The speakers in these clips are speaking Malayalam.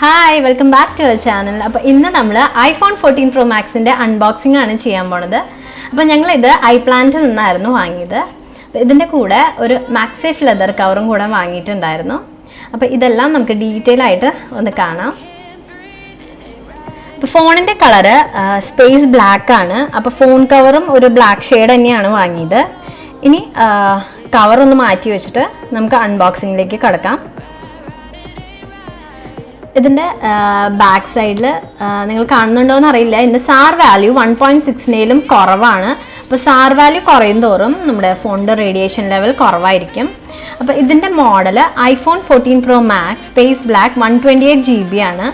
Hi, welcome back to our channel. അപ്പോൾ ഇന്ന് നമ്മൾ ഐഫോൺ 14 Pro Maxൻ്റെ അൺബോക്സിംഗ് ആണ് ചെയ്യാൻ പോണത്. അപ്പോൾ ഞങ്ങളിത് ഐപ്ലാന്റിൽ നിന്നായിരുന്നു വാങ്ങിയത്. അപ്പോൾ ഇതിൻ്റെ കൂടെ ഒരു മാക്സേഫ് ലെതർ കവറും കൂടെ വാങ്ങിയിട്ടുണ്ടായിരുന്നു. അപ്പോൾ ഇതെല്ലാം നമുക്ക് ഡീറ്റെയിൽ ആയിട്ട് ഒന്ന് കാണാം. അപ്പോൾ ഫോണിൻ്റെ കളറ് സ്പേസ് ബ്ലാക്ക് ആണ്. അപ്പോൾ ഫോൺ കവറും ഒരു ബ്ലാക്ക് ഷെയ്ഡ് തന്നെയാണ് വാങ്ങിയത്. ഇനി കവറൊന്ന് മാറ്റി വെച്ചിട്ട് നമുക്ക് അൺബോക്സിങ്ങിലേക്ക് കടക്കാം. ഇതിൻ്റെ ബാക്ക് സൈഡിൽ നിങ്ങൾ കാണുന്നുണ്ടോയെന്ന് അറിയില്ല, ഇതിൻ്റെ സാർ വാല്യൂ 1.6 കുറവാണ്. അപ്പോൾ സാർ വാല്യൂ കുറയും തോറും നമ്മുടെ ഫോണിൻ്റെ റേഡിയേഷൻ ലെവൽ കുറവായിരിക്കും. അപ്പോൾ ഇതിൻ്റെ model iPhone 14 Pro Max space black 128 GB ആണ്.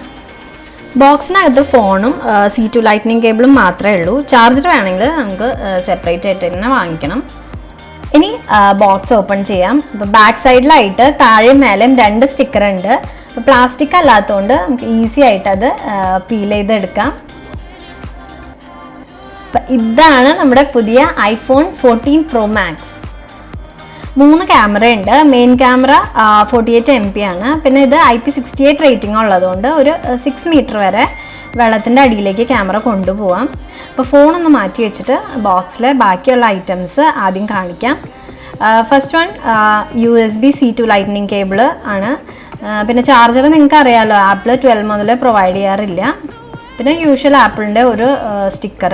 ബോക്സിനകത്ത് ഫോണും C2 ലൈറ്റ്നിങ് കേബിളും മാത്രമേ ഉള്ളൂ. ചാർജർ വേണമെങ്കിൽ നമുക്ക് സെപ്പറേറ്റ് ആയിട്ട് തന്നെ വാങ്ങിക്കണം. ഇനി ബോക്സ് ഓപ്പൺ ചെയ്യാം. അപ്പോൾ ബാക്ക് സൈഡിലായിട്ട് താഴെ മേലും 2 സ്റ്റിക്കർ ഉണ്ട്. പ്ലാസ്റ്റിക് അല്ലാത്തതുകൊണ്ട് നമുക്ക് ഈസി ആയിട്ട് അത് പീൽ ചെയ്തെടുക്കാം. അപ്പം ഇതാണ് നമ്മുടെ പുതിയ ഐഫോൺ 14 Pro Max. 3 ക്യാമറ ഉണ്ട്. മെയിൻ ക്യാമറ 48 MP ആണ്. പിന്നെ ഇത് IP68 റേറ്റിംഗ് ഉള്ളതുകൊണ്ട് ഒരു 6 മീറ്റർ വരെ വെള്ളത്തിൻ്റെ അടിയിലേക്ക് ക്യാമറ കൊണ്ടുപോകാം. അപ്പോൾ ഫോണൊന്ന് മാറ്റി വെച്ചിട്ട് ബോക്സിലെ ബാക്കിയുള്ള ഐറ്റംസ് ആദ്യം കാണിക്കാം. First one USB C2 lightning cable ആണ്. പിന്നെ ചാർജർ നിങ്ങൾക്ക് അറിയാമല്ലോ, ആപ്പിൾ 12 മുതൽ പ്രൊവൈഡ് ചെയ്യാറില്ല. പിന്നെ യൂഷ്വൽ ആപ്പിളിൻ്റെ ഒരു സ്റ്റിക്കർ,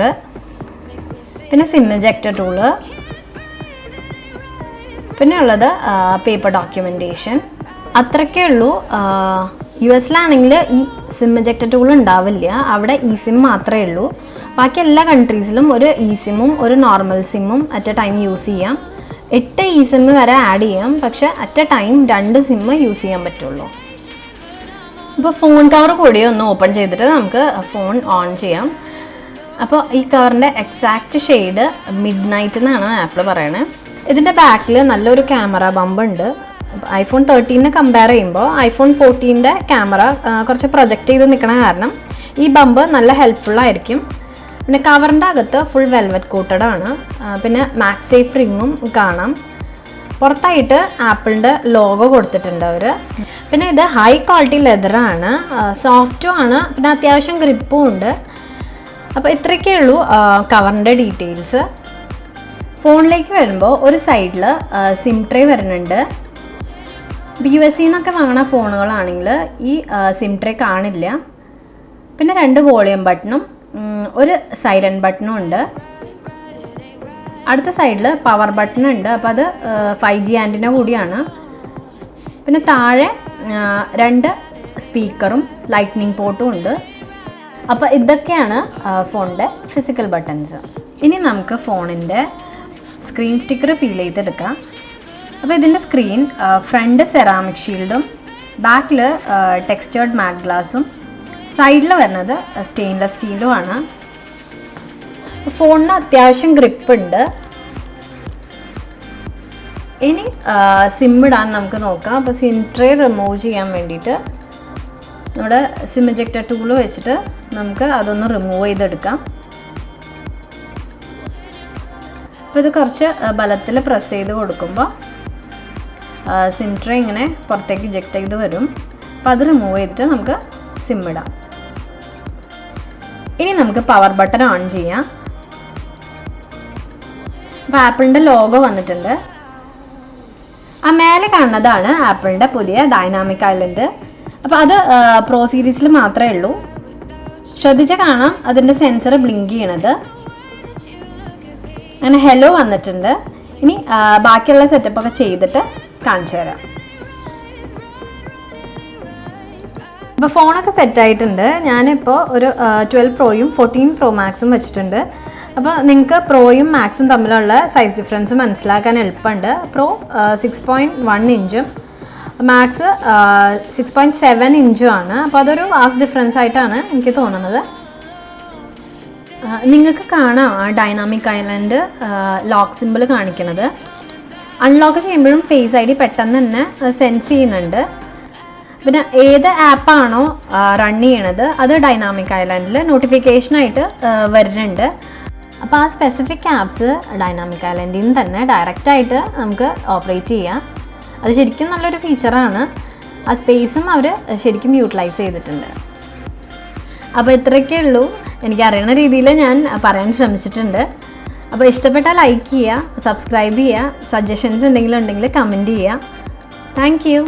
പിന്നെ സിം എജക്ടർ ടൂള്, പിന്നെ ഉള്ളത് പേപ്പർ ഡോക്യുമെൻറ്റേഷൻ. അത്രയ്ക്കേ ഉള്ളൂ. US-ലാണെങ്കിൽ ഈ സിം എജക്ടർ ടൂൾ ഉണ്ടാവില്ല, അവിടെ ഇ സിം മാത്രമേ ഉള്ളൂ. ബാക്കി എല്ലാ കൺട്രീസിലും ഒരു ഇ സിമ്മും ഒരു നോർമൽ സിമ്മും അറ്റ് എ ടൈം യൂസ് ചെയ്യാം. 8 ഇ സിം വരെ ആഡ് ചെയ്യാം, പക്ഷെ at a time 2 sim use ചെയ്യാൻ പറ്റുള്ളൂ. ഇപ്പോൾ ഫോൺ കവർ കൂടി ഒന്ന് ഓപ്പൺ ചെയ്തിട്ട് നമുക്ക് ഫോൺ ഓൺ ചെയ്യാം. അപ്പോൾ ഈ കവറിൻ്റെ എക്സാക്റ്റ് ഷെയ്ഡ് മിഡ് നൈറ്റ് എന്നാണ് ആപ്പിൾ പറയണത്. ഇതിൻ്റെ ബാക്കിൽ നല്ലൊരു ക്യാമറ ബമ്പ് ഉണ്ട്. ഐഫോൺ 13 കമ്പയർ ചെയ്യുമ്പോൾ ഐഫോൺ 14 ക്യാമറ കുറച്ച് പ്രൊജക്റ്റ് ചെയ്ത് നിൽക്കണ കാരണം ഈ ബമ്പ് നല്ല ഹെൽപ്ഫുള്ളായിരിക്കും. പിന്നെ കവറിൻ്റെ അകത്ത് ഫുൾ വെൽവെറ്റ് കോട്ടഡ് ആണ്. പിന്നെ മാക്സേഫ് റിങ്ങും കാണാം. പുറത്തായിട്ട് ആപ്പിളിൻ്റെ ലോഗോ കൊടുത്തിട്ടുണ്ട് അവർ. പിന്നെ ഇത് ഹൈ ക്വാളിറ്റി ലെതറാണ്, സോഫ്റ്റും ആണ്, പിന്നെ അത്യാവശ്യം ഗ്രിപ്പും ഉണ്ട്. അപ്പോൾ ഇത്രയൊക്കെ ഉള്ളൂ കവറിൻ്റെ ഡീറ്റെയിൽസ്. ഫോണിലേക്ക് വരുമ്പോൾ ഒരു സൈഡിൽ സിം ട്രേ വരുന്നുണ്ട്. US-ന്നൊക്കെ വാങ്ങുന്ന ഫോണുകളാണെങ്കിൽ ഈ സിം ട്രേ കാണില്ല. പിന്നെ 2 വോളിയം ബട്ടണും ഒരു സൈലൻറ്റ് ബട്ടണും ഉണ്ട്. അടുത്ത സൈഡിൽ പവർ ബട്ടൺ ഉണ്ട്. അപ്പോൾ അത് 5G ആൻറ്റിന കൂടിയാണ്. പിന്നെ താഴെ 2 സ്പീക്കറും ലൈറ്റ്നിങ് പോർട്ടും ഉണ്ട്. അപ്പോൾ ഇതൊക്കെയാണ് ഫോണിൻ്റെ ഫിസിക്കൽ ബട്ടൺസ്. ഇനി നമുക്ക് ഫോണിൻ്റെ സ്ക്രീൻ സ്റ്റിക്കർ പീൽ ചെയ്തെടുക്കാം. അപ്പോൾ ഇതിൻ്റെ സ്ക്രീൻ ഫ്രണ്ട് സെറാമിക് ഷീൽഡും ബാക്കിൽ ടെക്സ്റ്റേർഡ് മാറ്റ് ഗ്ലാസും സൈഡിൽ വരുന്നത് സ്റ്റെയിൻലെസ് സ്റ്റീലും ആണ്. ഫോണിന് അത്യാവശ്യം ഗ്രിപ്പ് ഉണ്ട്. ഇനി സിം ഇടാൻ നമുക്ക് നോക്കാം. അപ്പോൾ സിം ട്രേ റിമൂവ് ചെയ്യാൻ വേണ്ടിയിട്ട് നമ്മുടെ സിം എജക്ടർ ടൂൾ വെച്ചിട്ട് നമുക്ക് അതൊന്ന് റിമൂവ് ചെയ്തെടുക്കാം. അപ്പോൾ ഇത് കുറച്ച് ബലത്തിൽ പ്രസ് ചെയ്ത് കൊടുക്കുമ്പോൾ സിം ട്രേ ഇങ്ങനെ പുറത്തേക്ക് ഇജക്റ്റ് ചെയ്ത് വരും. അപ്പോൾ അത് റിമൂവ് ചെയ്തിട്ട് നമുക്ക് സിം ഇടാം. ഇനി നമുക്ക് പവർ ബട്ടൺ ഓൺ ചെയ്യാം. അപ്പോൾ ആപ്പിളിൻ്റെ ലോഗോ വന്നിട്ടുണ്ട്. ആ മേലെ കാണുന്നതാണ് ആപ്പിളിൻ്റെ പുതിയ ഡൈനാമിക് ഐലൻഡ്. അപ്പോൾ അത് പ്രോ സീരീസിൽ മാത്രമേ ഉള്ളൂ. ശ്രദ്ധിച്ചാൽ കാണാം അതിൻ്റെ സെൻസർ ബ്ലിങ്ക് ചെയ്യണത്. അങ്ങനെ ഹെലോ വന്നിട്ടുണ്ട്. ഇനി ബാക്കിയുള്ള സെറ്റപ്പൊക്കെ ചെയ്തിട്ട് കാണിച്ചു തരാം. അപ്പോൾ ഫോണൊക്കെ സെറ്റായിട്ടുണ്ട്. ഞാനിപ്പോൾ ഒരു 12 Proയും 14 Pro Maxും വെച്ചിട്ടുണ്ട്. അപ്പോൾ നിങ്ങൾക്ക് പ്രോയും മാക്സും തമ്മിലുള്ള സൈസ് ഡിഫറൻസ് മനസ്സിലാക്കാൻ എളുപ്പമുണ്ട്. പ്രോ 6.1 ഇഞ്ചും മാക്സ് 6.7 ഇഞ്ചും ആണ്. അപ്പോൾ അതൊരു വാസ്റ്റ് ഡിഫറൻസ് ആയിട്ടാണ് എനിക്ക് തോന്നുന്നത്. നിങ്ങൾക്ക് കാണാം ഡൈനാമിക് ഐലൻഡ് ലോക്ക് സിമ്പിൾ കാണിക്കുന്നത്. അൺലോക്ക് ചെയ്യുമ്പോഴും ഫേസ് ID പെട്ടെന്ന് തന്നെ സെൻസ് ചെയ്യുന്നുണ്ട്. പിന്നെ ഏത് ആപ്പാണോ റൺ ചെയ്യണത് അത് ഡൈനാമിക് ഐലൻഡിൽ നോട്ടിഫിക്കേഷനായിട്ട് വരുന്നുണ്ട്. അപ്പോൾ ആ സ്പെസിഫിക് ആപ്സ് ഡൈനാമിക് ഐലൻഡിൽ നിന്ന് തന്നെ ഡയറക്റ്റായിട്ട് നമുക്ക് ഓപ്പറേറ്റ് ചെയ്യാം. അത് ശരിക്കും നല്ലൊരു ഫീച്ചറാണ്. ആ സ്പേസും അവർ ശരിക്കും യൂട്ടിലൈസ് ചെയ്തിട്ടുണ്ട്. അപ്പോൾ ഇത്രയൊക്കെ ഉള്ളൂ, എനിക്കറിയുന്ന രീതിയിൽ ഞാൻ പറയാൻ ശ്രമിച്ചിട്ടുണ്ട്. അപ്പോൾ ഇഷ്ടപ്പെട്ടാൽ ലൈക്ക് ചെയ്യുക, സബ്സ്ക്രൈബ് ചെയ്യുക, സജഷൻസ് എന്തെങ്കിലും ഉണ്ടെങ്കിൽ കമൻറ്റ് ചെയ്യുക. Thank you.